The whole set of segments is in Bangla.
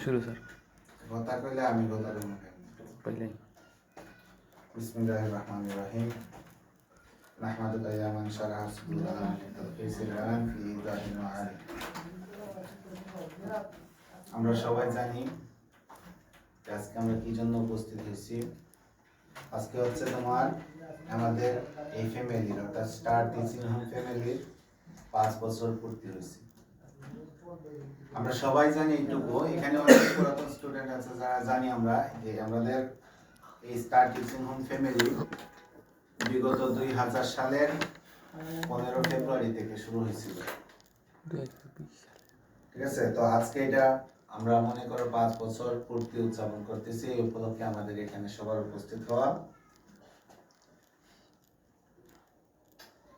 শুরু স্যার কথা কইলে আমি কথা বলবো পহলে বিসমিল্লাহির রহমানির রহিম নাহমাদুকা ইয়া মান শারাহ সুবুলানা তাফসীরান ফি ইদাহিল মাআনি। আমরা সবাই জানি আজকে আমরা কি জন্য উপস্থিত হয়েছি। আজকে হচ্ছে তোমার আমাদের এই ফ্যামিলির অর্থাৎ স্টার টিচিং হোম ফ্যামিলির 5 বছর পূর্তি হয়েছে। আমরা সবাই জানি এইটুকু, এখানে অনেক পুরাতন স্টুডেন্ট আছে যারা জানি আমরা যে আমাদের এই স্টার টিচিং হোম ফ্যামিলি বিগত 2000 সালের 15 ফেব্রুয়ারি থেকে শুরু হয়েছিল। ঠিক আছে, তো আজকে এটা আমরা মনে করো 5 বছর পূর্তি উদযাপন করতেছি। এই উপলক্ষে আমাদের এখানে সবার উপস্থিত হওয়া।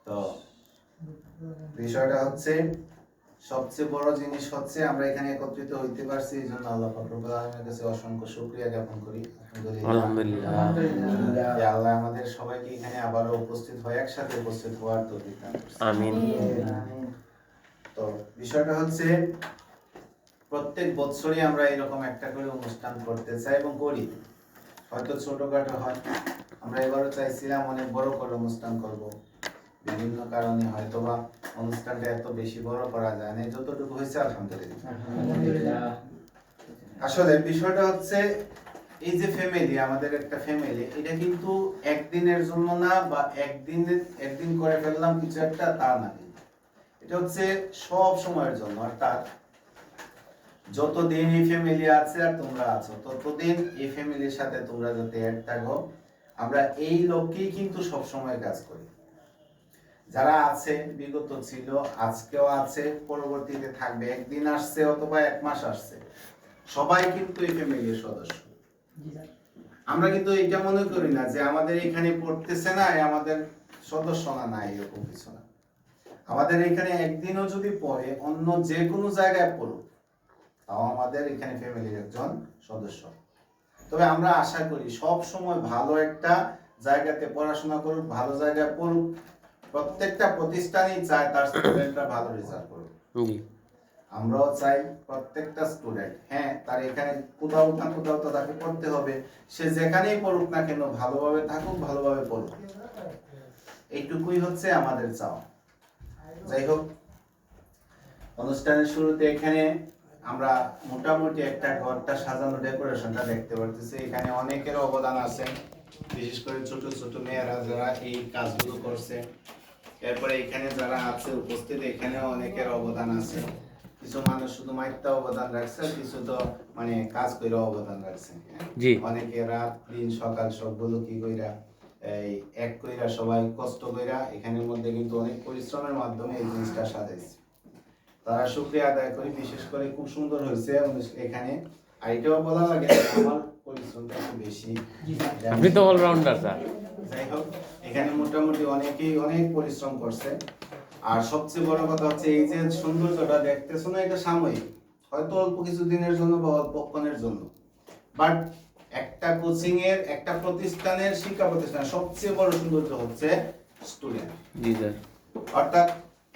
তো বিষয়টা হচ্ছে সবচেয়ে বড় জিনিস হচ্ছে আমরা এখানে একত্রিত হইতে পারছি, এই জন্য আল্লাহ পাক রব্বুল আলামিনের কাছে অসংখ্য শুকরিয়া জ্ঞাপন করি। আলহামদুলিল্লাহ যে আল্লাহ আমাদের সবাইকে এখানে আবারও উপস্থিত হয়, একসাথে উপস্থিত হওয়ার তৌফিক দান করেছেন। আমিন। তো বিষয়টা হচ্ছে প্রত্যেক বছরই আমরা এরকম একটা করে অনুষ্ঠান করতে চাই এবং করি। হয়তো ছোটখাটো হয়, আমরা এবারও চাইছিলাম অনেক বড় করে অনুষ্ঠান করব। বিভিন্ন কারণে হয়তোবা অনুষ্ঠানটা এত বেশি বড় করা যায় না, যতটুকু হয়েছে আলহামদুলিল্লাহ। আসলে বিষয়টা হচ্ছে এই যে ফ্যামিলি, আমাদের একটা ফ্যামিলি, এটা কিন্তু একদিনের জন্য না বা একদিন করে ফেললাম কিছু একটা, তা না। এটা হচ্ছে সব সময়ের জন্য। অর্থাৎ যতদিন এই ফ্যামিলি আছে আর তোমরা আছো, ততদিন এই ফ্যামিলির সাথে তোমরা যাতে অ্যাড থাকো। আমরা এই লক্ষ্যেই কিন্তু সব সময় কাজ করি। যারা আছে, বিগত ছিল, আজকেও আছে, পরবর্তীতে থাকবে। একদিন আসছে অথবা 1 মাস আসছে, সবাই কিন্তু এই ফ্যামিলির সদস্য। আমরা কিন্তু এটা মনে করি না যে আমাদের এখানে পড়তেছে না আমাদের সদস্য না, এরকম কিছু না। আমাদের এখানে একদিনও যদি পড়ে, অন্য যে কোনো জায়গায় পড়ুক, তাও আমাদের এখানে ফ্যামিলির একজন সদস্য। তবে আমরা আশা করি সব সময় ভালো একটা জায়গাতে পড়াশোনা করুক, ভালো জায়গায় পড়ুক। প্রত্যেকটা প্রতিষ্ঠানই চায় তার স্টুডেন্টরা ভালো রেজাল্ট করুক। আমরাও চাই প্রত্যেকটা স্টুডেন্ট, হ্যাঁ, তার এখানে কোথাও না কোথাও তো তাকে পড়তে হবে। সে যেখানেই পড়ুক না কেন, ভালোভাবে থাকুক, ভালোভাবে পড়ুক, এইটুকুই হচ্ছে আমাদের চাওয়া। যাই হোক, অনুষ্ঠানের শুরুতে এখানে আমরা মোটামুটি একটা ঘরটা সাজানো, ডেকোরেশনটা দেখতে পারতেছি। এখানে অনেকের অবদান আছে, বিশেষ করে ছোট ছোট মেয়েরা যারা এই কাজগুলো করছে। এরপরে এখানে যারা আছে উপস্থিত, এখানেও অনেকের অবদান আছে। কিছু মানুষ শুধু মাইকটা অবদান রাখছে, কিছু তো মানে কাজ করে অবদান রাখছে। অনেকে রাত দিন সকাল সবগুলো কি কইরা এই এক কইরা সবাই কষ্ট কইরা এখানের মধ্যে কিন্তু অনেক পরিশ্রমের মাধ্যমে এই জিনিসটা সাজাইছে। তারা শুকরিয়া আদায় করি। বিশেষ করে খুব সুন্দর হয়েছে এখানে। আর এটাও বলা লাগে আমার পরিশ্রমটা একটু বেশি। আপনি তো অলরাউন্ডার স্যার। যাই হোক, এখানে মোটামুটি অনেকেই অনেক পরিশ্রম করছে। আর সবচেয়ে বড় কথা হচ্ছে এই যে সৌন্দর্যটা দেখতেছো না, এটা সাময়িক, হয়তো অল্প কিছু দিনের জন্য বা অল্পক্ষণের জন্য। বাট একটা কোচিং এর, একটা প্রতিষ্ঠানের, শিক্ষা প্রতিষ্ঠানের সবচেয়ে বড় সৌন্দর্য হচ্ছে স্টুডেন্ট। জি স্যার। অর্থাৎ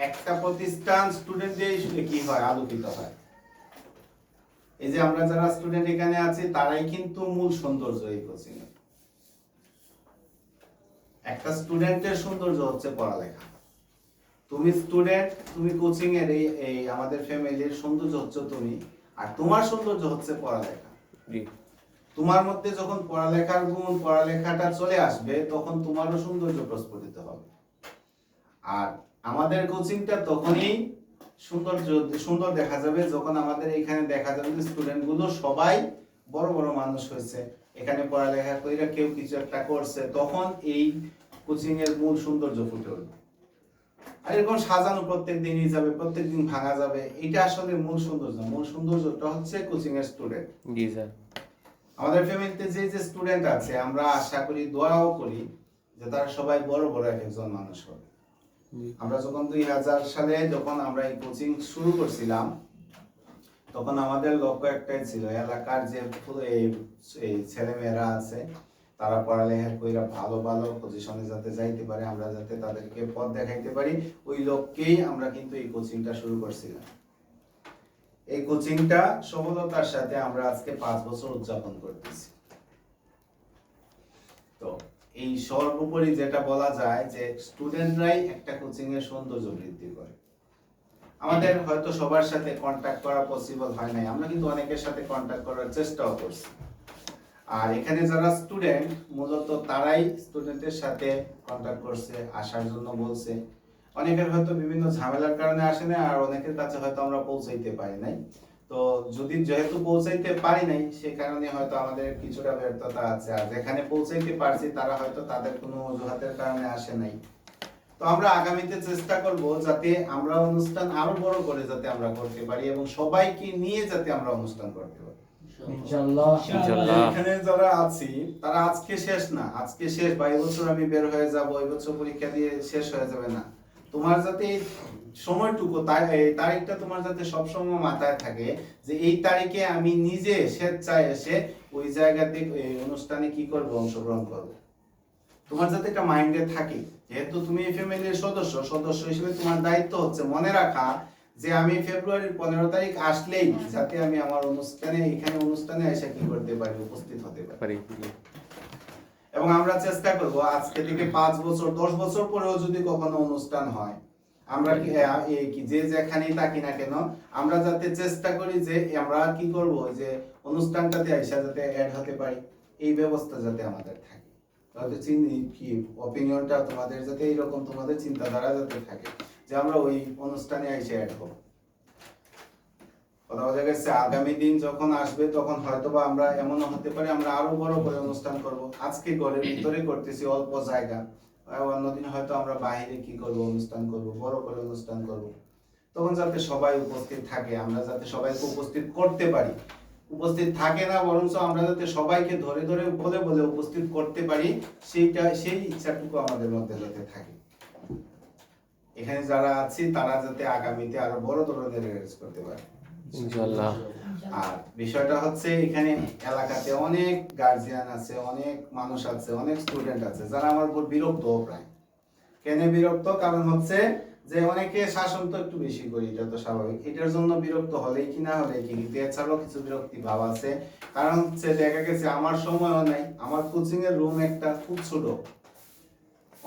একটা প্রতিষ্ঠান স্টুডেন্ট দিয়ে কি হয়, আলোকিত হয়। এই যে আমরা যারা স্টুডেন্ট এখানে আছি, তারাই কিন্তু মূল সৌন্দর্য এই কোচিং এর। একটা স্টুডেন্টের সৌন্দর্য হচ্ছে পড়ালেখা। তুমি স্টুডেন্ট, তুমি কোচিং এর এই আমাদের ফ্যামিলির সৌন্দর্য হচ্ছে তুমি, আর তোমার সৌন্দর্য হচ্ছে পড়ালেখা। তোমার মধ্যে যখন পড়ালেখার গুণ, পড়ালেখাটা চলে আসবে, তখন তোমারও সৌন্দর্য প্রস্ফুটিত হবে। আর আমাদের কোচিংটা তখনই সুন্দর দেখা যাবে যখন আমাদের এখানে দেখা যাবে যে স্টুডেন্ট গুলো সবাই বড় বড় মানুষ হয়েছে, এখানে পড়ালেখা কইরা কেউ কিছু একটা করছে, তখন এই কোচিং এর মূল সৌন্দর্য ফুটে উঠবে। আর এরকম সাজানো প্রত্যেক দিনই যাবে, প্রত্যেক দিন ভাঙা যাবে, এটা আসলে মূল সৌন্দর্য। মূল সৌন্দর্যটা হচ্ছে কোচিং এর স্টুডেন্ট। জি স্যার। আমাদের ফ্যামিলিতে যে যে স্টুডেন্ট আছে, আমরা আশা করি, দোয়াও করি যে তারা সবাই বড় বড় একজন মানুষ হবে। আমরা যখন 2000 সালে যখন আমরা এই কোচিং শুরু করছিলাম, তখন আমাদের লক্ষ্য একটাই ছিল, এলাকার যে এই ছেলেমেয়েরা আছে তারা পড়ালেখা কইরা ভালো ভালো পজিশনে যাতে যাইতে পারে, আমরা যাতে তাদেরকে পথ দেখাইতে পারি, ওই লক্ষ্যেই আমরা কিন্তু এই কোচিংটা শুরু করছিলাম। এই কোচিংটা সফলতার সাথে আমরা আজকে 5 বছর উদযাপন করতেছি। তো এই সর্বোপরি যেটা বলা যায় যে স্টুডেন্টরাই একটা কোচিং এর সৌন্দর্য বৃদ্ধি করে। আমাদের হয়তো সবার সাথে কন্টাক্ট করা পসিবল হয় নাই, আমরা কিন্তু অনেকের সাথে কন্টাক্ট করার চেষ্টাও করছি। আর এখানে যারা স্টুডেন্ট মূলত তারাই স্টুডেন্টের সাথে কন্টাক্ট করছে, আসার জন্য বলছে। অনেকের হয়তো বিভিন্ন ঝামেলার কারণে আসে না, আর অনেকের কাছে হয়তো আমরা পৌঁছাইতে পারি নাই। তো যেহেতু পৌঁছাইতে পারি নাই, সে কারণে হয়তো আমাদের কিছুটা ব্যর্থতা আছে। আর যেখানে পৌঁছাইতে পারছি তারা হয়তো তাদের কোনো অজুহাতের কারণে আসে নাই। তো আমরা আগামীতে চেষ্টা করব যাতে আমরা অনুষ্ঠান আরো বড় করে যাতে আমরা করতে পারি এবং সবাইকে নিয়ে যাতে আমরা অনুষ্ঠান করতে পারি ইনশাআল্লাহ। এখানে যারা আছি তারা আজকে শেষ না, আজকে শেষ বা এই বছর আমি বের হয়ে যাব, এই বছর পরীক্ষা দিয়ে শেষ হয়ে যাবে না। তোমার যাতে সময়টুকু এই তারিখটা তোমার যাতে সবসময় মাথায় থাকে যে এই তারিখে আমি নিজে স্বেচ্ছায় এসে ওই জায়গাতে অনুষ্ঠানে কি করব, অংশগ্রহণ করব। তোমার যাতে একটা মাইন্ডে থাকে, যেহেতু তুমি এই ফ্যামিলির সদস্য হিসেবে তোমার দায়িত্ব হচ্ছে মনে রাখা যে আমি ফেব্রুয়ারির 15 তারিখ আসলেই যাতে আমি আমার অনুষ্ঠানে এসে কি করতে পারি, উপস্থিত হতে পারি। এবং আমরা চেষ্টা করব আজকে থেকে 5 বছর 10 বছর পরেও যদি কখনো অনুষ্ঠান হয়, আমরা কি যে যেখানেই থাকি না কেন, আমরা যাতে চেষ্টা করি যে আমরা কি করব, যে অনুষ্ঠানটাতে এসে যাতে অ্যাড হতে পারি, এই ব্যবস্থা যাতে আমাদের থাকে। তাহলে কি অপিনিয়নটা তোমাদের যাতে এইরকম, তোমাদের চিন্তাধারা যাতে থাকে যে আমরা ওই অনুষ্ঠানে এসে অ্যাড হব। কথা বোঝা গেছে? আগামী দিন যখন আসবে তখন হয়তোবা আমরা এমনও হতে পারে আমরা আরো বড় করে অনুষ্ঠান করব। আজকে ঘরের ভিতরে করতেছি অল্প জায়গা, অন্যদিন হয়তো আমরা বাইরে কি করব, অনুষ্ঠান করব, বড় করে অনুষ্ঠান করব। তখন যাতে সবাই উপস্থিত থাকে, আমরা যাতে সবাইকে উপস্থিত করতে পারি, উপস্থিত থাকে না বরঞ্চ আমরা যাতে সবাইকে ধরে ধরে বলে উপস্থিত করতে পারি, সেই ইচ্ছাটুকু আমাদের মধ্যে যাতে থাকে। এখানে যারা আছি তারা যাতে আগামীতে আরো বড় ধরনের অ্যারেঞ্জ করতে পারে ইনশাআল্লাহ। আর বিষয়টা হচ্ছে এখানে এলাকাতে অনেক গার্জিয়ান আছে, অনেক মানুষ আছে, অনেক স্টুডেন্ট আছে যারা আমার উপর বিরক্ত প্রায়। কেন বিরক্ত? কারণ হচ্ছে যে অনেকে শাসন তো একটু বেশি করি, এটা তো স্বাভাবিক। এটার জন্য বিরক্ত হলেই কি না হলেই কি, কিন্তু এছাড়াও কিছু বিরক্তি ভাব আছে। কারণ হচ্ছে দেখা গেছে আমার সময়ও নাই, আমার কোচিং এর রুম একটা খুব ছোট।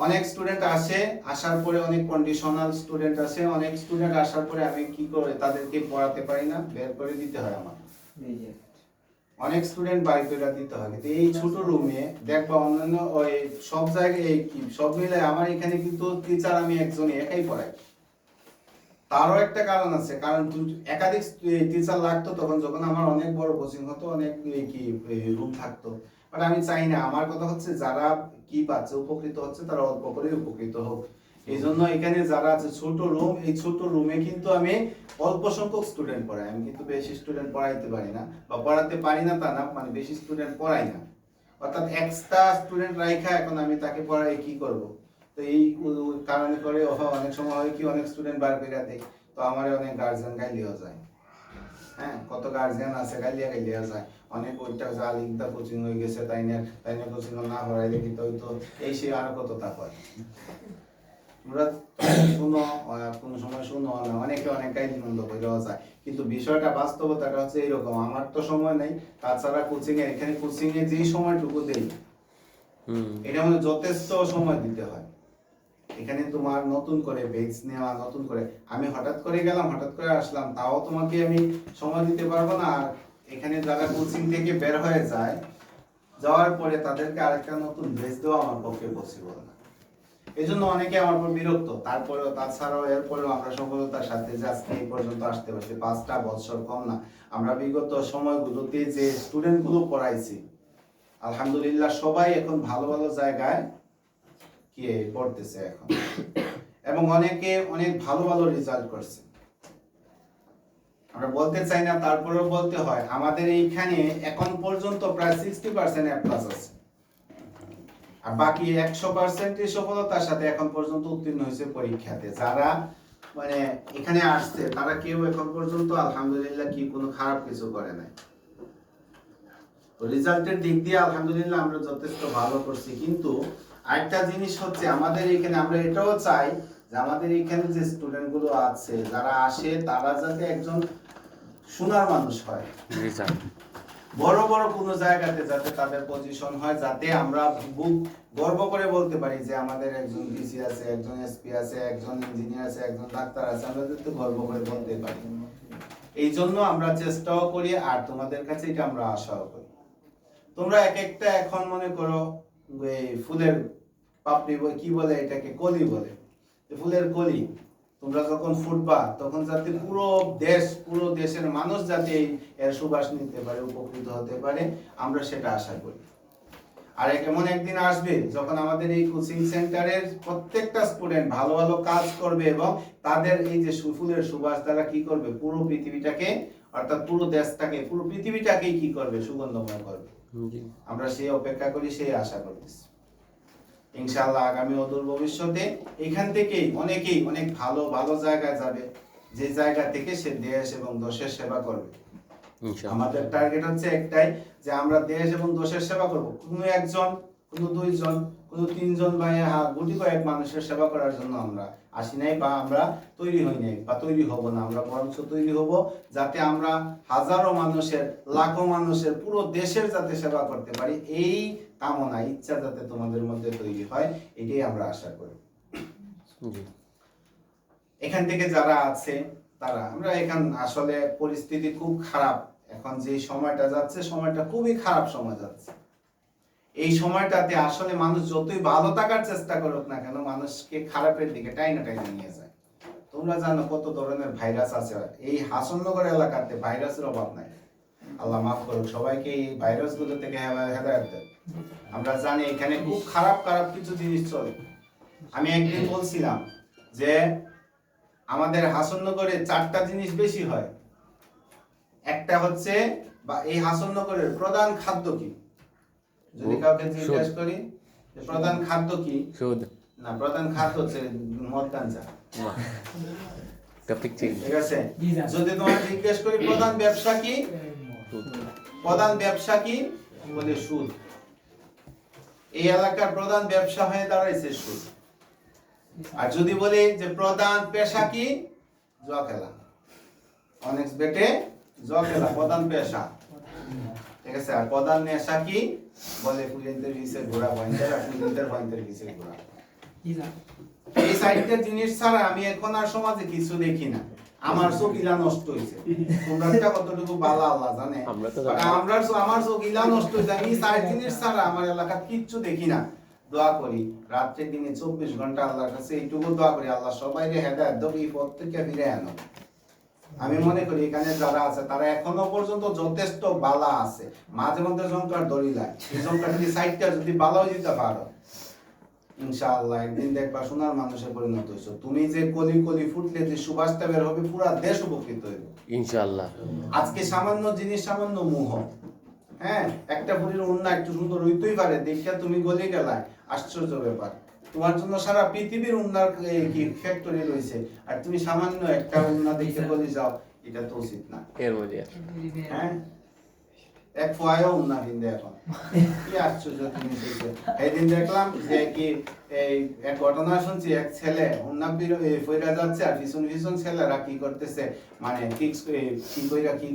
অনেক স্টুডেন্ট আসে, আসার পরে অনেক কন্ডিশনাল স্টুডেন্ট আসে, অনেক স্টুডেন্ট আসার পরে আমি কি করে তাদেরকে পড়াতে পারি না, বের করে দিতে হয় আমার। অনেক স্টুডেন্ট বাড়ি করে দিতে হয়, কিন্তু এই ছোট রুমে দেখবা অন্যান্য ওই সব জায়গায় কি সব মিলে আমার এখানে কিন্তু টিচার আমি একজনই একাই পড়াই। তারও একটা কারণ আছে, কারণ একাধিক টিচার লাগতো তখন যখন আমার অনেক বড় কোচিং হতো, অনেক কি রুম থাকতো। বাট আমি চাই না, আমার কথা হচ্ছে যারা কি পাচ্ছে, উপকৃত হচ্ছে, তারা অল্প করে উপকৃত হোক। এই জন্য এখানে যারা আছে ছোট রুম, এই ছোট রুমে কিন্তু আমি অল্প সংখ্যক স্টুডেন্ট পড়াই। আমি কিন্তু বেশি স্টুডেন্ট পড়াইতে পারি না, বা পড়াতে পারি না তা না, মানে বেশি স্টুডেন্ট পড়াই না। অর্থাৎ এক্সট্রা স্টুডেন্ট রাখা এখন আমি তাকে পড়াই কি করব। তো এই কারণে করে অনেক সময় হয় কি, অনেক স্টুডেন্ট বার করে দেয়, তো আমার অনেক গার্জিয়ান গাইলেও যায়। হ্যাঁ, কত গার্জিয়ান আছে গাইলিয়া যায়, অনেক ওইটা যা লিখদা কোচিং হয়ে গেছে তাই না কোচিং না হরাই দেখি তো এই সে আর কত তা হয়। আমরা শুনো, কোন সময় শুনো না, অনেকে অনেক গাইলি মন্দ কইলেও যায়, কিন্তু বিষয়টা বাস্তবতাটা হচ্ছে এইরকম। আমার তো সময় নেই, তাছাড়া কোচিং এ এখানে কোচিং এ যেই সময়টুকু দেই এটা মানে যথেষ্ট সময় দিতে হয়। এখানে তোমার নতুন করে বেচ নেওয়া, নতুন করে আমি হঠাৎ করে গেলাম, হঠাৎ করে আসলাম, তাও তোমাকে আমি সময় দিতে পারবো না। আর এখানে যারা কোচিং থেকে বের হয়ে যায়, যাওয়ার পরে তাদেরকে আরেকটা নতুন বেচ দেওয়া আমার পক্ষে পসিবল না। এই জন্য অনেকে আমার উপর বিরক্ত। তারপরেও তাছাড়াও এরপরেও আমরা সফলতার সাথে যে আজকে এই পর্যন্ত আসতে পারছি, 5টা বছর কম না। আমরা বিগত সময়গুলোতে যে স্টুডেন্ট গুলো পড়াইছি, আলহামদুলিল্লাহ সবাই এখন ভালো ভালো জায়গায় কি পড়তেছে এখন, এবং অনেকে অনেক ভালো ভালো রেজাল্ট করছে। আমরা বলতে চাই না, তারপরেও বলতে হয়, আমাদের এইখানে এখন পর্যন্ত প্রায় 60% এ প্লাস আছে, আর বাকি 100% সফলতার সাথে এখন পর্যন্ত উত্তীর্ণ হয়েছে পরীক্ষাতে। যারা মানে এখানে আসছে তারা কেউ এখন পর্যন্ত আলহামদুলিল্লাহ কি কোনো খারাপ কিছু করে নাই। রেজাল্টের দিক দিয়ে আলহামদুলিল্লাহ আমরা যথেষ্ট ভালো করছি। কিন্তু আরেকটা জিনিস হচ্ছে, আমাদের এখানে আমরা এটাও চাই যে আমাদের এখানে যে স্টুডেন্ট গুলো আছে যারা আসে, তারা যাতে একজন সোনার মানুষ হয়, জি স্যার। বড় বড় কোনো জায়গাতে যাতে তাদের পজিশন হয়, যাতে আমরা গর্ব করে বলতে পারি যে আমাদের একজন ডিসি আছে, একজন এসপি আছে, একজন ইঞ্জিনিয়ার আছে, একজন ডাক্তার আছে, আমরা যাতে গর্ব করে বলতে পারি। এই জন্য আমরা চেষ্টাও করি, আর তোমাদের কাছে এটা আমরা আশাও করি। তোমরা এক একটা এখন মনে করো এই ফুলের পাপড়ি কি বলে এটাকে, কলি বলে, ফুলের কলি, তোমরা যখন ফুটবা তখন যাতে পুরো দেশের মানুষ যাতে এর সুবাস নিতে পারে, উপকৃত হতে পারে, আমরা সেটা আশা করি। আর এমন একদিন আসবে যখন আমাদের এই কোচিং সেন্টারের প্রত্যেকটা স্টুডেন্ট ভালো ভালো কাজ করবে এবং তাদের এই যে ফুলের সুবাস দ্বারা কি করবে, পুরো পৃথিবীটাকে, অর্থাৎ পুরো দেশটাকে, পুরো পৃথিবীটাকেই কি করবে, সুগন্ধময় করবে। আমরা সেই অপেক্ষা করি, সেই আশা করতেছি। ইনশাআল্লাহ আগামী অদূর ভবিষ্যতে এখান থেকেই অনেকেই অনেক ভালো ভালো জায়গায় যাবে, যে জায়গা থেকে সে দেশ এবং দেশের সেবা করবে। আমাদের টার্গেট হচ্ছে একটাই, যে আমরা দেশ এবং দেশের সেবা করব। কোনো একজন, কোনো দুইজন, কোনো তিনজন বা গুটি কয়েক মানুষের সেবা করার জন্য আমরা আসি নাই, বা আমরা তৈরি হই নাই, বা তৈরি হব না। আমরা বরঞ্চ তৈরি হব যাতে আমরা হাজারো মানুষের, লাখো মানুষের, পুরো দেশের যাতে সেবা করতে পারি, এই কামনা, ইচ্ছা যাতে তোমাদের মধ্যে তৈরি হয়, এটাই আমরা আশা করি। এখান থেকে যারা আছে তারা, আমরা এখান আসলে পরিস্থিতি খুব খারাপ, এখন যে সময়টা যাচ্ছে, সময়টা খুবই খারাপ সময় যাচ্ছে। এই সময়টাতে আসলে মানুষ যতই ভালো থাকার চেষ্টা করুক না কেন, মানুষকে খারাপের দিকে টাইনা নিয়ে যায়। তোমরা জানো কত ধরনের ভাইরাস আছে, এই হাসননগর এলাকাতে ভাইরাসের অভাব নাই। আল্লাহ মাফ করুক, সবাইকে এই ভাইরাসগুলো থেকে হেদায়েত দেন। আমরা জানি এখানে খুব খারাপ খারাপ কিছু জিনিস চলে। আমি একদিন বলছিলাম যে আমাদের হাসননগরে 4টা জিনিস বেশি হয়। একটা হচ্ছে, বা এই হাসননগরের প্রধান খাদ্য কি, যদি কাউকে জিজ্ঞেস করি যে প্রধান খাদ্য কি, সুদ না, প্রধান খাদ্য হচ্ছে মদ গাঁজা। ঠিক আছে, যদি তোমাকে জিজ্ঞেস করি প্রধান ব্যবসা কি, প্রধান ব্যবসা কি, বলে সুদ। এই এলাকার প্রধান ব্যবসা হয়ে দাঁড়াইছে সুদ। আর যদি বলি যে প্রধান পেশা কি, জুয়া খেলা, অনেক বেটে জুয়া খেলা প্রধান পেশা। ঠিক আছে, আর প্রধান নেশা কি, বলে পুলিশদের পিছে ঘোরা, পুলিশদের পিছে ঘোরা। এই সাইডের জিনিস ছাড়া আমি এখন আর সমাজে কিছু দেখি না। আমার চোখ ইলা নষ্ট হয়েছে, তোমরা কতটুকু ভালো আল্লাহ জানে। আমার চোখ ইলা নষ্ট হয়েছে, আমি সাইড জিনিস ছাড়া আমার এলাকার কিচ্ছু দেখি না। দোয়া করি রাত্রে দিনে 24 ঘন্টা আল্লাহর কাছে এইটুকু দোয়া করি, আল্লাহ সবাইকে হেদায়েত দাও, এই পথ থেকে ফিরে আনো। আমি মনে করি এখানে যারা আছে তারা এখনো পর্যন্ত যথেষ্ট বালা আছে। মাঝে মধ্যে জঙ্কার দড়িলায়, এই জঙ্কার যদি সাইডটা যদি বালা হয়ে যেতে পারো, ইনশাআল্লাহ একদিন দেখবা সোনার মানুষে পরিণত হইছো। তুমি যে কলি কলি ফুটলে যে সুবাসটা বের হবে, পুরা দেশ উপকৃত হইবে ইনশাআল্লাহ। আজকে সামান্য জিনিস, সামান্য মোহ, হ্যাঁ, একটা বুড়ির উন্না একটু সুন্দর হইতেই পারে, দেখিয়া তুমি গলে গেলায়, আশ্চর্য ব্যাপার। তোমার জন্য সারা পৃথিবীর উন্নার কি ফ্যাক্টরি রয়েছে, আর তুমি সামান্য একটা উন্না দেখে গলে যাও, এটা তো উচিত না। এর মধ্যে হ্যাঁ, এক ফয়াও উন্না দিন্দে এখন, কি আশ্চর্য জিনিস হইছে। এইদিন দেখলাম যে কি এই এক ঘটনা শুনছি, এক ছেলে উন্না ফইরা যাচ্ছে, আর পিছন পিছন ছেলেরা কি করতেছে, মানে ফিক্স কি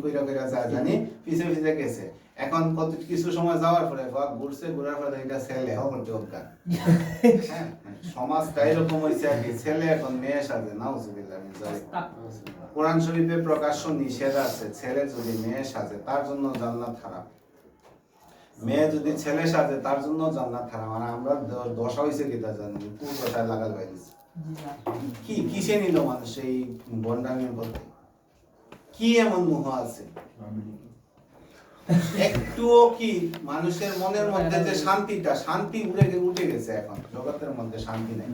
কইরা যায় জানি, পিছে পিছে গেছে। এখন কত কিছু সময় যাওয়ার পরে ঘুরছে, ঘুরার পরে এটা ছেলে করতে অজ্ঞান। হ্যাঁ, সমাজটা এরকম হয়েছে আর কি, ছেলে এখন মেয়ে সাজে, নাউজুবিল্লাহ মিন যালিক। কোরআন শরীফে প্রকাশ্য নিষেধ আছে, ছেলে যদি মেয়ে সাজে তার জন্য জান্নাত হারাম, মেয়ে যদি ছেলে সাজে তার জন্য জান্নাত হারাম। আর আমরা দশা হইছে কি তা জানি, কোন দশায় লাগাল বাইছে, কি কিসে নিল মানুষ এই বন্ডামির মধ্যে, কি এমন মোহ আছে? একটুও কি মানুষের মনের মধ্যে যে শান্তিটা, শান্তি উঠে গেছে, এখন জগতের মধ্যে শান্তি নাই।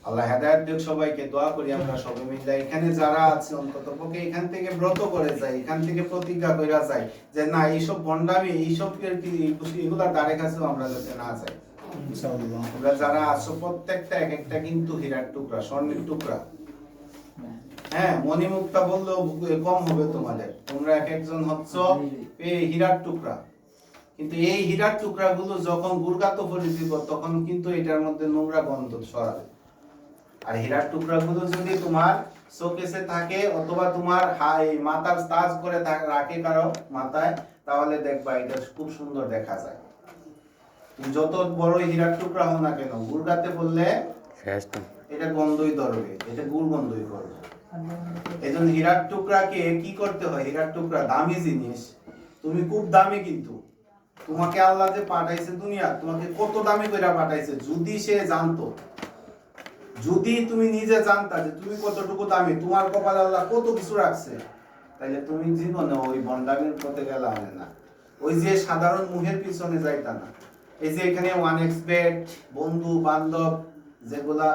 আল্লাহ হেদায়েত দেখ সবাইকে। দোয়া করি আমরা সবাই মিলে এখানে যারা আছে অন্তত পক্ষে এখান থেকে ব্রত করে যায়, এখান থেকে প্রতিজ্ঞা কইরা যায় যে না, এইসব বন্ডামি, এইসব এগুলা দ্বারে কাছেও আমরা যাতে না যাই ইনশাআল্লাহ। আমরা যারা আছো প্রত্যেকটা এক একটা কিন্তু হীরার টুকরা, স্বর্ণের টুকরা। হ্যাঁ, মণিমুক্তা বললেও কম হবে তোমাদের, তোমরা এক একজন হচ্ছ হীরার টুকরা। কিন্তু এই হীরার টুকরা গুলো যখন গুরগাত পরিচিত, তখন কিন্তু এটার মধ্যে নোংরা গন্ধ ছড়াবে। আর হীরার টুকরা গুলো যদি তোমার শোকেসে থাকে অথবা তোমার হাই মাথার তাজ করে রাখে কারো মাথায়, তাহলে দেখবা এটা খুব সুন্দর দেখা যায়। তুমি যত বড় হীরার টুকরা হও না কেন, গুড়গাতে বললে এটা গন্ধই ধরবে, এটা গুড় গন্ধই করবে। এজন্য হীরার টুকরাকে কি করতে হয়, হীরার টুকরা দামি জিনিস, তুমি খুব দামি, কিন্তু তোমাকে আল্লাহ যে পাঠাইছে দুনিয়া, তোমাকে কত দামি কইরা পাঠাইছে, যদি সে জানতো, যদি তুমি নিজে জানতা যে তুমি কতটুকু দামি, তোমার কপালে আল্লাহ কত কিছু রাখছে, তাহলে তুমি জীবনে ওই বন্ডামির পথে গেলা হবে না, ওই যে সাধারণ মুখের পিছনে যাইতা না। এই যে এখানে 1xbet বন্ধু বান্ধব যেগুলা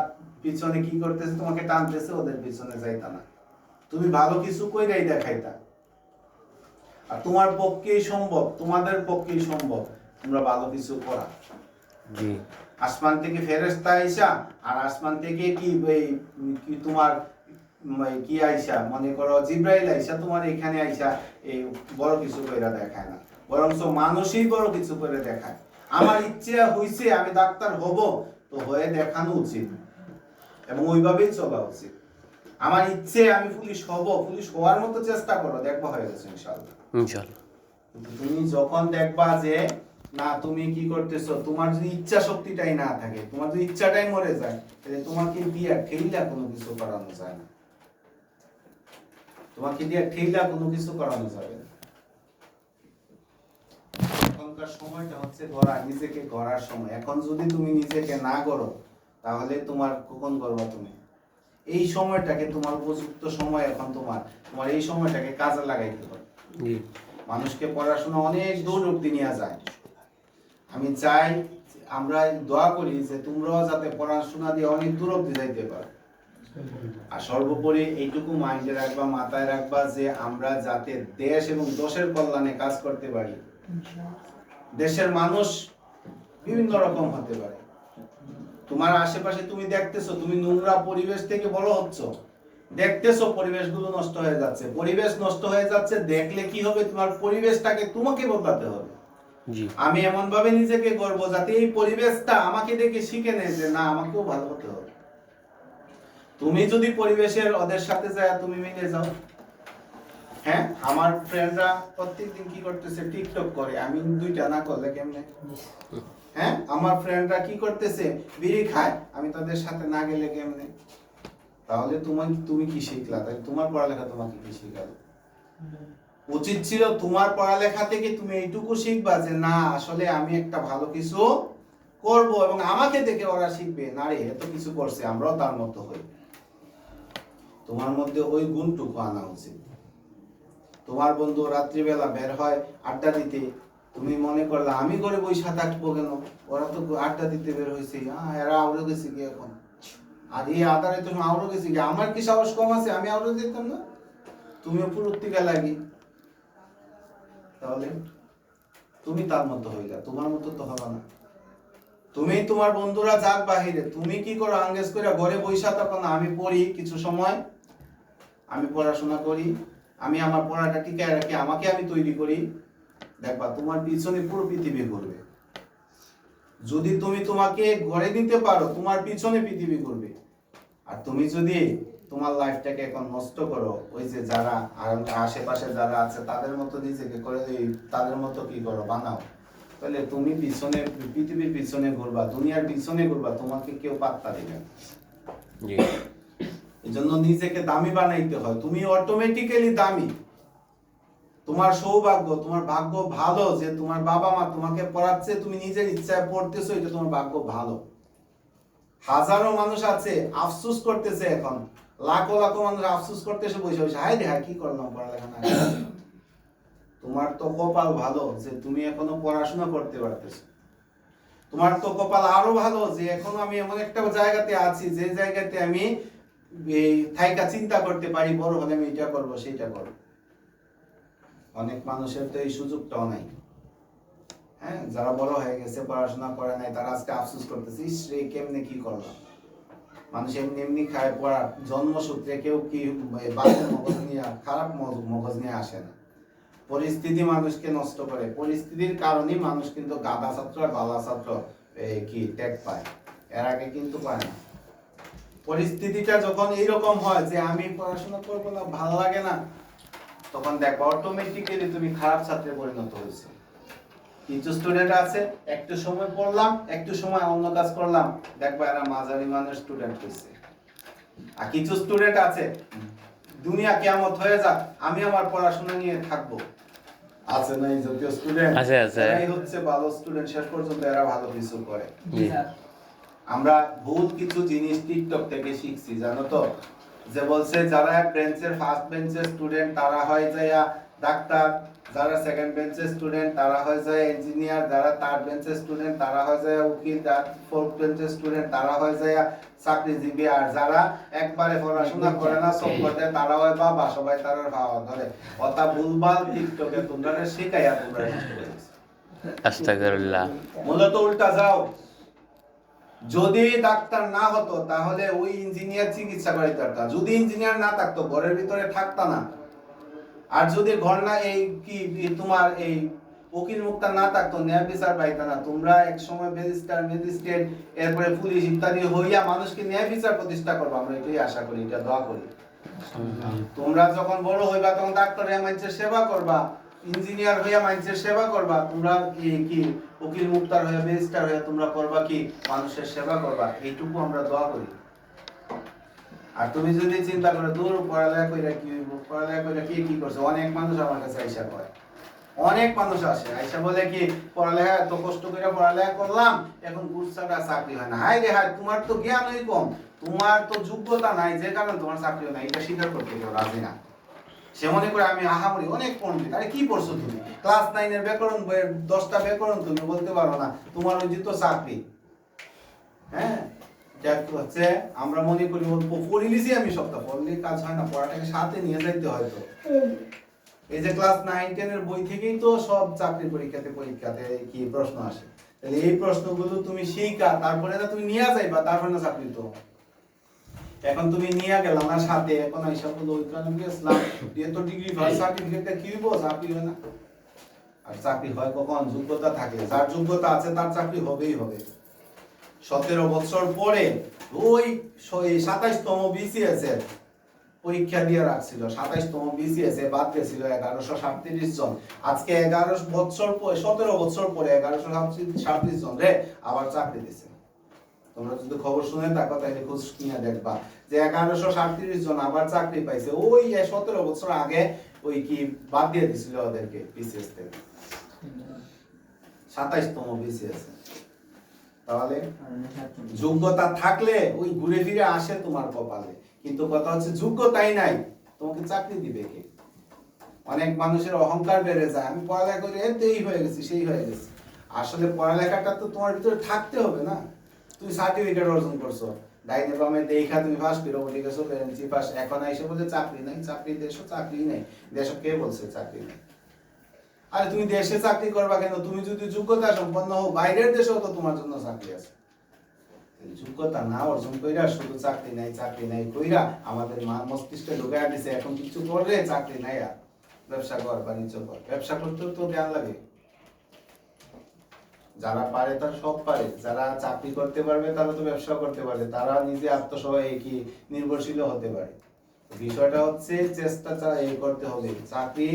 পিছনে কি করতেছে, তোমাকে টানতেছে, ওদের পিছনে যাইতা না, তুমি ভালো কিছু কইরাই দেখাইতা। আর তোমার পক্ষেই সম্ভব, তোমাদের পক্ষেই সম্ভব তোমরা ভালো কিছু করা। আসমান থেকে ফেরেশতা আইসা, আর আসমান থেকে কি তোমার কি আইসা, মনে করো জিব্রাইল আইসা তোমার এখানে আইসা এই বড় কিছু কইরা দেখায় না, বরঞ্চ মানুষই বড় কিছু করে দেখায়। আমার ইচ্ছে হইছে আমি ডাক্তার হব, তো হয়ে দেখানো উচিত এবং ওইভাবেই চলা উচিত। আমার ইচ্ছে আমি পুলিশ হব, পুলিশ হওয়ার মতো চেষ্টা করো, দেখবা হয়ে গেছে ইনশাআল্লাহ। তুমি যখন দেখবা যে না তুমি কি করতেছো, তোমার যদি ইচ্ছা শক্তিটাই না থাকে, তোমার যদি ইচ্ছাটাই মরে যায়, তাহলে তোমাকে দিয়ে ঠেইলা কোনো কিছু করানো যায় না, তোমাকে দিয়ে ঠেইলা কোনো কিছু করানো যাবে না। এখনকার সময়টা হচ্ছে নিজেকে গড়ার সময়। এখন যদি তুমি নিজেকে না গড়ো, তাহলে তোমার কখন গড়বা তুমি? এই সময়টাকে তোমার উপযুক্ত সময়, এখন তোমার এই সময়টাকে কাজে লাগাইতে হবে। মানুষকে পড়াশোনা অনেক দূর অব্দি নিয়ে যায়। আমি চাই, আমরা দোয়া করি যে তোমরাও যাতে পড়াশোনা দিয়ে অনেক দূর অব্দি যাইতে পারো। আর সর্বোপরি এইটুকু মাইন্ডে রাখবা, মাথায় রাখবা যে আমরা যাতে দেশ এবং দশের কল্যাণে কাজ করতে পারি। দেশের মানুষ বিভিন্ন রকম হতে পারে, তোমার আশেপাশে তুমি দেখতেছো, তুমি নোংরা পরিবেশ থেকে বড় হচ্ছ, দেখতেছো পরিবেশগুলো নষ্ট হয়ে যাচ্ছে, পরিবেশ নষ্ট হয়ে যাচ্ছে, দেখলে কি হবে, তোমার পরিবেশটাকে তোমাকে বদলাতে হবে। আমি এমন ভাবে নিজেকে গড়বো যাতে এই পরিবেশটা আমাকে দেখে শিখে নেয় যে না, আমাকেও ভালো হতে হবে। তুমি যদি পরিবেশের ওদের সাথে যায় তুমি মিলে যাও, হ্যাঁ, আমার ফ্রেন্ডরা প্রত্যেকদিন কি করতেছে, টিকটক করে, আমি দুইটা না করলে কেমনে? হ্যাঁ, আমার ফ্রেন্ডরা কি করতেছে, বিড়ি খায়, আমি তাদের সাথে না গেলে কেমনে? তাহলে তুমি কি শিখলা? তাহলে তোমার পড়ালেখা তোমাকে কি শিখালো? উচিত ছিল তোমার পড়ালেখা থেকে তুমি এইটুকু শিখবা যে না, আসলে আমি একটা ভালো কিছু করব এবং আমাকে দেখে ওরা শিখবে, না রে এত কিছু করছে, আমরাও তার মতো হই। তোমার মধ্যে ওই গুণটুকু আনা উচিত। তোমার বন্ধু রাত্রিবেলা বের হয় আড্ডা দিতে, তুমি মনে করলা আমি করে বসে থাকবো কেন, ওরা তো আড্ডা দিতে বের হয়েছে, এরা আউড়ে গেছে কি এখন, আর এই আদারে তো আউড়ে গেছে কি, আমার কি সাহস কম আছে, আমি আউড়ে যেতাম না? তুমিও পুরুত্তিকা লাগি, তাহলে তুমি তার মতো হইলা, তোমার মতো তো হবে না। তুমি তোমার বন্ধুরা যাক বাহিরে, তুমি কি করো, আঙ্গেজ করে ঘরে বসে থাকো না, আমি পড়ি কিছু সময়, আমি পড়াশোনা করি, আমি আমার পড়াটা টিকায় রাখি, আমাকে আমি তৈরি করি, দেখবা তোমার পিছনে পুরো পৃথিবী ঘুরবে। যদি তুমি তোমাকে গড়ে নিতে পারো, তোমার পিছনে পৃথিবী ঘুরবে। আর তুমি যদি তোমার লাইফটাকে এখন নষ্ট করো, ওই যে যারা আশেপাশে যারা আছে তাদের মতো নিজেকে করে, তাদের মতো কি করো, বানাও, তাহলে তুমি পিছনে পৃথিবীর পিছনে ঘুরবা, দুনিয়ার পিছনে ঘুরবা, তোমাকে কেউ পাত্তা দিবে না। এই জন্য নিজেকে দামি বানাইতে হয়, তুমি অটোমেটিক্যালি দামি। তোমার সৌভাগ্য, তোমার ভাগ্য ভালো যে তোমার বাবা মা তোমাকে পড়াচ্ছে, তুমি নিজের ইচ্ছায় পড়তেছো, এটা তোমার ভাগ্য ভালো। হাজারো মানুষ আছে আফসোস করতেছে, এখন লাখো লাখো মানুষ আফসোস করতেছে বসে বসে, হায় রে হায় কি করলাম পড়ালেখা না। তোমার তো কপাল ভালো যে তুমি এখনো পড়াশোনা করতে পারতেছো। তোমার তো কপাল আরো ভালো যে এখনো আমি এমন একটা জায়গাতে আছি, যে জায়গাতে আমি থাইকা চিন্তা করতে পারি, বড় হলে আমি এটা করবো সেটা করবো। অনেক মানুষের তো এই সুযোগটাও নাই। হ্যাঁ, যারা বড় হয়ে গেছে, পড়াশোনা করে নাই, তারা আজকে আফসোস করতেছে, ইস রে কেমনে কি করলাম। মানুষ এমনি এমনি খায়, পড়ার জন্মসূত্রে কেউ কি বাজে মগজ নিয়ে, খারাপ মগজ নিয়ে আসে না। পরিস্থিতি মানুষকে নষ্ট করে, পরিস্থিতির কারণেই মানুষ কিন্তু গাধা ছাত্র আর বালা ছাত্র কি ট্যাগ পায়, এর আগে কিন্তু পায় না। পরিস্থিতিটা যখন এইরকম হয় যে আমি পড়াশোনা করবো না, ভালো লাগে না, তখন দেখো অটোমেটিক্যালি তুমি খারাপ ছাত্রে পরিণত হয়েছো। কিছু স্টুডেন্ট আছে একটু সময় পড়লাম, একটু সময় অন্য কাজ করলাম, দেখবা এরা মাঝারি মানের স্টুডেন্ট হয়েছে। আর কিছু স্টুডেন্ট আছে দুনিয়া কিয়ামত হয়ে যাক আমি আমার পড়াশোনা নিয়ে থাকবো, আছে না এই জাতীয় স্টুডেন্ট? আছে, আছে। এরাই হচ্ছে ভালো স্টুডেন্ট, শেষ পর্যন্ত এরা ভালো কিছু করে। জি। আমরা বহুত কিছু জিনিস টিকটক থেকে শিখছি, জানো তো? যে বলছে যারা বেঞ্চের ফার্স্ট বেঞ্চের স্টুডেন্ট তারা হয় যায় ডাক্তার, যারা সেকেন্ড বেঞ্চের স্টুডেন্ট তারা হয় যায় ইঞ্জিনিয়ার, যারা থার্ড বেঞ্চের স্টুডেন্ট তারা হয় যায় উকিল, যারা ফোর্থ বেঞ্চের স্টুডেন্ট তারা হয় যায় চাকরিজীবী, আর যারা একবারে পড়াশোনা করে না সব করে তারা হয় বাবা, সবাই তারা ভাবা ধরে। কথা ভুলভাল টিকটকে তোমরা শিখাইয়া তোমরা আস্তাগফিরুল্লাহ। মূলত উল্টা যাও। যদি ডাক্তার না হতো তাহলে ওই ইঞ্জিনিয়ার চিকিৎসা করাইতে পারতা, যদি ইঞ্জিনিয়ার না থাকতো ঘরের ভিতরে থাকতা না, আর যদি ঘর না এই কি তোমার এই উকিল মুক্তা না থাকতো ন্যায় বিচার পাইতা না। তোমরা এক সময় ব্যারিস্টার, ম্যাজিস্ট্রেট, এরপরে পুলিশ ইত্যাদি হইয়া মানুষকে ন্যায় বিচার প্রতিষ্ঠা করবো, আমরা এটাই আশা করি, এটা দোয়া করি। তোমরা যখন বড় হইবা তখন ডাক্তার হইয়া মানুষের সেবা করবা, ইঞ্জিনিয়ার হইয়া মানুষের সেবা করবা, তোমরা কি উকিল মুক্তার হইয়া ব্যারিস্টার হইয়া তোমরা করবা কি মানুষের সেবা করবা, এইটুকু আমরা দোয়া করি। আর তুমি যদি চিন্তা করো দূর পড়ালেখা কইরা কি হইব, পড়ালেখা কইরা কি করছে, অনেক মানুষ আমার কাছে আইসা কয়, অনেক মানুষ আসে আইসা বলে কি পড়ালেখা এত কষ্ট করে পড়ালেখা করলাম এখন গুরসাটা চাকরি হয় না। হাই রে হাই, তোমার তো জ্ঞানই কম, তোমার তো যোগ্যতা নাই, যে কারণে তোমার চাকরি হয় না, এটা স্বীকার করতে কেউ রাজি না। সে মনে করে আমি আহামরি অনেক পণ্ডিত। আরে কি পড়ছো তুমি? ক্লাস 9 এর ব্যাকরণ বইয়ের 10টা ব্যাকরণ তুমি বলতে পারো না, তোমার ওই যে তো চাকরি। হ্যাঁ, হচ্ছে আমরা মনে করি পড়িলিছি আমি সবটা, পড়লে কাজ হয় না, পড়াটাকে সাথে নিয়ে যাইতে হয়তো। এই যে ক্লাস 9-10 এর বই থেকেই তো সব চাকরি পরীক্ষাতে কি প্রশ্ন আসে, তাহলে এই প্রশ্নগুলো তুমি শিখা তারপরে না তুমি নিয়ে যাইবা, তারপরে না চাকরি তো। এখন তুমি নিয়ে গেলাম না সাথে, এখন হিসাব হলো ওইখানে গেছিলাম দিয়ে তো ডিগ্রি ফার্স্ট সার্টিফিকেটটা কি হইব, চাকরি হয় না। আর চাকরি হয় কখন? যোগ্যতা থাকলে, যার যোগ্যতা আছে তার চাকরি হবেই হবে। 17 বছর পরে ওই 27তম বিসিএস এর পরীক্ষা দিয়ে রাখছিল, 27তম বিসিএস এ বাদ গেছিল 1137 জন। আজকে 17 বছর পরে 1137 জন রে আবার চাকরি দিছে। তোমরা যদি খবর শুনে থাকো তাহলে খোঁজ নিয়ে দেখবা যে 1137 জন আবার চাকরি পাইছে, ওই 17 বছর আগে ওই কি বাদ দিয়ে দিছিল ওদেরকে বিসিএস থেকে, 27তম বিসিএস। তাহলে যোগ্যতা থাকলে ওই ঘুরে ফিরে আসে তোমার কপালে, কিন্তু কথা হচ্ছে যোগ্যতাই নাই, তোমাকে চাকরি দিবে কে? অনেক মানুষের অহংকার বেড়ে যায়, আমি পড়ালেখা করে এই হয়ে গেছি সেই হয়ে গেছি। আসলে পড়ালেখাটা তো তোমার ভিতরে থাকতে হবে না। তুমি সার্টিফিকেট অর্জন করছো, ডাইনে বামে দেখা তুমি পাস করে বলে গেছো বেঞ্চি পাস, এখন আইসে বলে চাকরি নাই, চাকরি দেশও চাকরি নেই। দেশ কে বলছে চাকরি নেই? আরে তুমি দেশে চাকরি করবা কেন? তুমি যদি যোগ্যতা সম্পন্ন হও বাইরের দেশেও তো তোমার জন্য চাকরি আছে। যোগ্যতা না অর্জন কইরা শুধু চাকরি নাই কইরা আমাদের মস্তিষ্কে ঢুকাইয়া দিছে, এখন কিছু করলে চাকরি নাই, আর ব্যবসা কর, বাণিজ্য কর। ব্যবসা করতেও তো জ্ঞান লাগে। যারা পারে তারা সব পারে, যারা চাকরি করতে পারবে তারা তো ব্যবসা করতে পারে, তারা নিজে আত্মসহায়ক কি নির্ভরশীল হতে পারে। বিষয়টা হচ্ছে চেষ্টা করতে হবে। চাকরি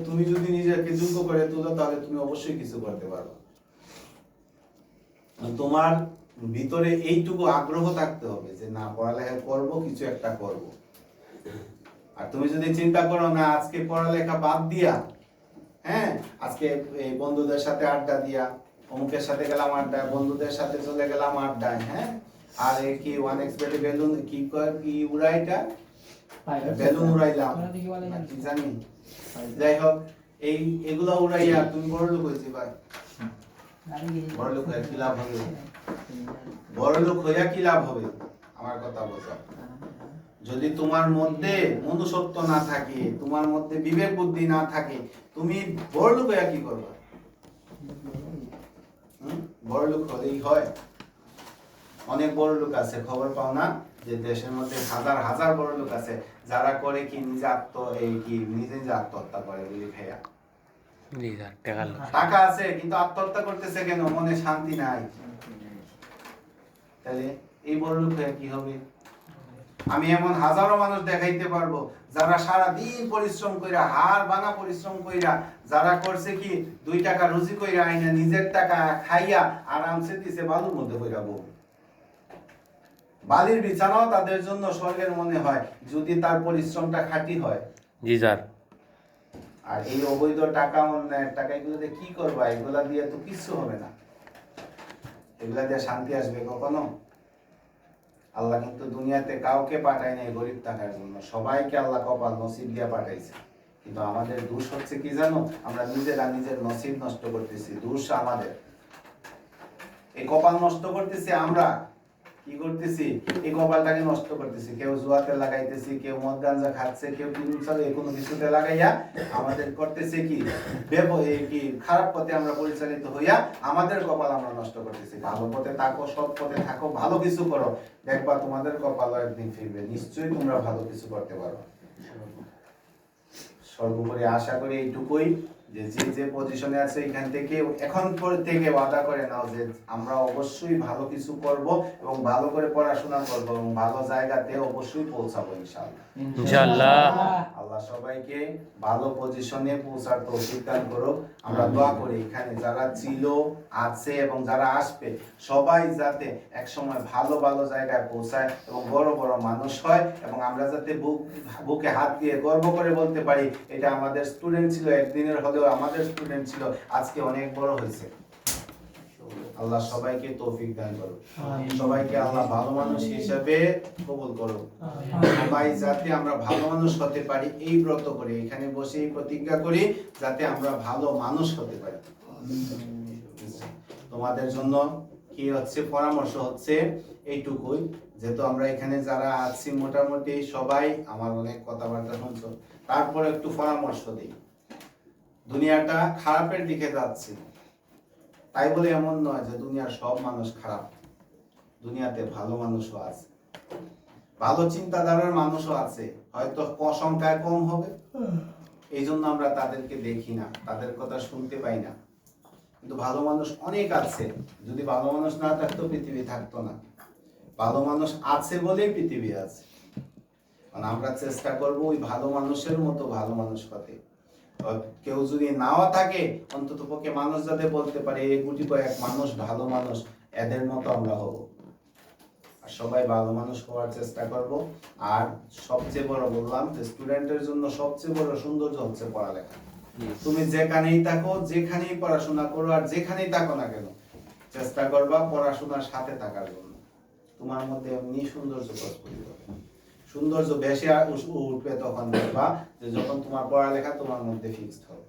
তুমি যদি নিজেকে যোগ্য করে তুলো তাহলে তুমি অবশ্যই কিছু করতে পারবে। তোমার ভিতরে এইটুকু আগ্রহ থাকতে হবে যে না পড়ালেখা করব, কিছু একটা করব। আর তুমি যদি চিন্তা করো না আজকে পড়ালেখা বাদ দিয়া, হ্যাঁ আজকে এই বন্ধুদের সাথে আড্ডা দিয়া, অমুকের সাথে গেলাম আড্ডা, বন্ধুদের সাথে চলে গেলাম আড্ডায়, হ্যাঁ আর এই কি ওয়ান এক্সপেক্টেড বেলুন কি উড়াইটা বেলুন উড়াইলাম কি জানি, যাই হোক এই এগুলা উড়াইয়া তুমি বড় লোক হয়েছি ভাই, বড় লোক হয়ে কি লাভ হবে? বড় লোক হইয়া কি লাভ হবে? আমার কথা বোঝা। যদি তোমার মধ্যে মনুষ্যত্ব না থাকে, তোমার মধ্যে বিবেক বুদ্ধি না থাকে, তুমি বড় লোক হইয়া কি করবা? বড় লোক হলেই হয়? অনেক বড় লোক আছে, খবর পাও না যে দেশের মধ্যে হাজার হাজার বড় লোক আছে যারা করে কি নিজে আত্মহত্যা করে বলি খাইয়া। টাকা আছে কিন্তু আত্মহত্যা করতেছে কেন? মনে শান্তি নাই। তাহলে এই বড়লোক হয়ে কি হবে? আমি এমন হাজারো মানুষ দেখাইতে পারবো যারা সারা দিন পরিশ্রম কইরা, হাড় ভাঙা পরিশ্রম কইরা, যারা করছে কি 2 টাকা রুজি কইরা আইনা নিজের টাকা খাইয়া আরামসে দিছে বালুর মধ্যে কইরা বউ। বালির বিছানাও তাদের জন্য স্বর্গের মনে হয় যদি তার পরিশ্রমটা খাঁটি হয়। জি স্যার। আর এই অবৈধ টাকা, অন্যায়ের টাকা, এগুলো দিয়ে কি করবা? এগুলা দিয়ে তো কিছু হবে না। এগুলা দিয়ে শান্তি আসবে কখনো? আল্লাহ কিন্তু দুনিয়াতে কাউকে পাঠায় নাই গরিব থাকার জন্য, সবাইকে আল্লাহ কপাল নসিব দিয়ে পাঠাইছে। কিন্তু আমাদের দোষ হচ্ছে কি জানো? আমরা নিজেরা নিজের নসিব নষ্ট করতেছি। দোষ আমাদের। এই কপাল নষ্ট করতেছি আমরা। কি করতেছি? এই কপালটাকে নষ্ট করতেছি। কেউ জুয়াতে লাগাইতেছি, কেউ মদ গাঁজা খাচ্ছে, কেউ কোনো কিছুতে লাগাইয়া আমাদের করতেছে কি খারাপ পথে আমরা পরিচালিত হইয়া আমাদের কপাল আমরা নষ্ট করতেছি। ভালো পথে থাকো, সৎ পথে থাকো, ভালো কিছু করো, দেখবা তোমাদের কপালও একদিন ফিরবে। নিশ্চয়ই তোমরা ভালো কিছু করতে পারো। সর্বোপরি আশা করি এইটুকুই যে যে পজিশনে আছে এখান থেকে এখন থেকে ওয়াদা করে নাও যে আমরা অবশ্যই ভালো কিছু করব এবং ভালো করে পড়াশোনা করব এবং ভালো জায়গাতে অবশ্যই পৌঁছাবো ইনশাআল্লাহ। ইনশাআল্লাহ। আল্লাহ সবাইকে ভালো পজিশনে পৌঁছার তৌফিক দান করুক। আমরা দোয়া করি এখানে যারা ছিল, আছে এবং যারা আসবে সবাই যাতে একসময় ভালো ভালো জায়গায় পৌঁছায় এবং বড় বড় মানুষ হয় এবং আমরা যাতে বুকে হাত দিয়ে গর্ব করে বলতে পারি এটা আমাদের স্টুডেন্ট ছিল, একদিনের হলেও আমাদের স্টুডেন্ট ছিল, আজকে অনেক বড় হয়েছে। আল্লাহ সবাইকে তৌফিক দান করুক। সবাইকে আল্লাহ ভালো মানুষ হিসেবে কবুল করুক। সবাই যাতে আমরা ভালো মানুষ হতে পারি এই ব্রত করি, এখানে বসে এই প্রতিজ্ঞা করি যাতে আমরা ভালো মানুষ হতে পারি। তোমাদের জন্য কি হচ্ছে পরামর্শ হচ্ছে এইটুকুই, যেহেতু আমরা এখানে যারা আছি মোটামুটি সবাই আমার অনেক কথাবার্তা শুনছো, তারপরে একটু পরামর্শ দিই। দুনিয়াটা খারাপের দিকে যাচ্ছে, তাই বলে এমন নয় যে দুনিয়ার সব মানুষ খারাপ। দুনিয়াতে ভালো মানুষও আছে, ভালো চিন্তাধারার মানুষও আছে, হয়তো সংখ্যায় কম হবে, এই জন্য আমরা তাদেরকে দেখি না, তাদের কথা শুনতে পাই না। কিন্তু ভালো মানুষ অনেক আছে। যদি ভালো মানুষ না থাকতো পৃথিবী থাকতো না। ভালো মানুষ আছে বলেই পৃথিবী আছে। মানে আমরা চেষ্টা করব ওই ভালো মানুষের মতো ভালো মানুষ হতে। কেউ যদি নাও থাকে অন্তত পক্ষে মানুষ যাতে বলতে পারে এই গুটি কয়েক মানুষ ভালো মানুষ, এদের মতো আমরা হব। আর সবাই ভালো মানুষ হওয়ার চেষ্টা করব। আর সবচেয়ে বড় বললাম যে স্টুডেন্টের জন্য সবচেয়ে বড় সৌন্দর্য হচ্ছে পড়ালেখা। তুমি যেখানেই থাকো, যেখানেই পড়াশোনা করো আর যেখানেই থাকো না কেন, চেষ্টা করবা পড়াশোনার সাথে থাকার জন্য। তোমার মধ্যে এমনি সৌন্দর্য প্রস্ফুটিত হবে। সৌন্দর্য বেশি উঠবে তখন দেখবা যে যখন তোমার পড়ালেখা তোমার মধ্যে ফিক্সড হবে।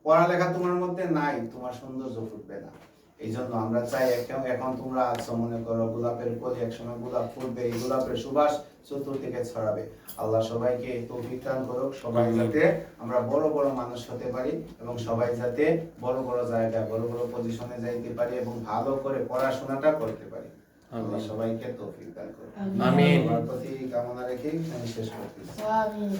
পড়ালেখা তোমার মধ্যে নাই, তোমার সৌন্দর্য ফুটবে না। এই জন্য আমরা চাই এখন তোমরা আছো, মনে করো গোলাপের কলি, একসময় গোলাপ ফুটবে, এই গোলাপের সুবাস চতুর্দিকে ছড়াবে। আল্লাহ সবাইকে তৌফিক দান করুক। সবাই যাতে আমরা বড় বড় মানুষ হতে পারি এবং সবাই যাতে বড় বড় জায়গায় বড় বড় পজিশনে যাইতে পারি এবং ভালো করে পড়াশোনাটা করতে পারি। আল্লাহ সবাইকে তৌফিক দান করুক। আমিন। সবার প্রতি কামনা রেখে আমি শেষ করতেছি। আমিন।